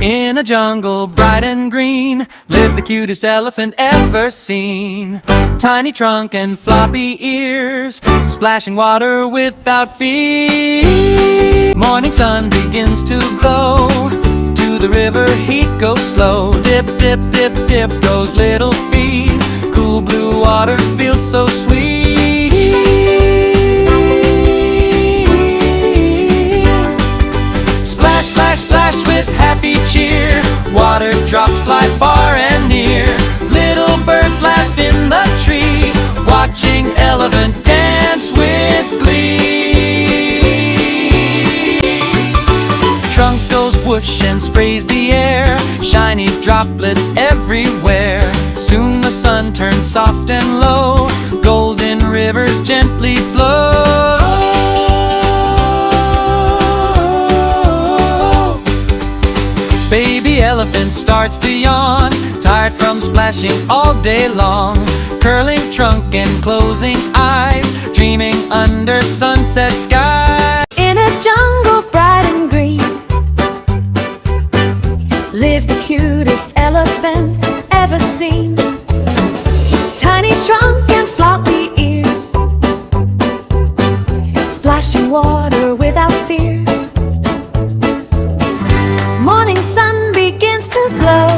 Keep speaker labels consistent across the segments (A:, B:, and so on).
A: In a jungle bright and green lived the cutest elephant ever seen. Tiny trunk and floppy ears, splashing water without fear. Morning sun begins to glow, to the river he goes slow. Dip, dip, dip, dip goes little feet. Cool blue water feels so sweet. Splash, splash, splash with happy cheer. Water drops fly far and near. Little birds laugh in the tree, watching elephant dance with glee. Trunk goes whoosh and sprays the air, shiny droplets everywhere. Soon the sun turns soft and low, golden rivers gently flow. Baby elephant starts to yawn, tired from splashing all day long. Curling trunk and closing eyes, dreaming under sunset sky.
B: In a jungle bright and green lived the cutest elephant ever seen. Tiny trunk and floppy ears, splashing water without fears. Morning sun begins to glow,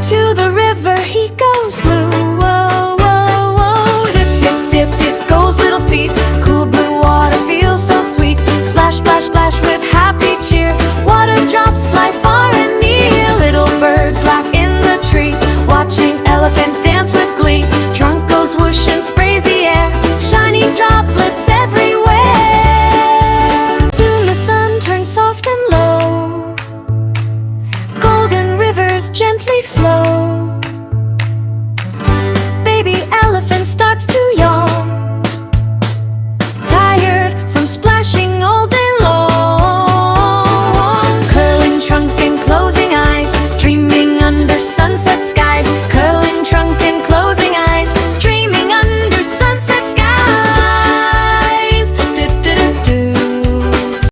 B: to the river he goes slow. Whoa, whoa, whoa. Dip, dip, dip, dip goes little feet. Cool blue water feels so sweet. Splash, splash, splash with happy cheer. Water drops fly far and near. Little birds laugh in the tree, watching elephant dance with glee. Trunk goes whoosh and sprays the air, shiny droplets everywhere. Soon the sun turns soft and low, golden rivers gently flow. Baby elephant starts to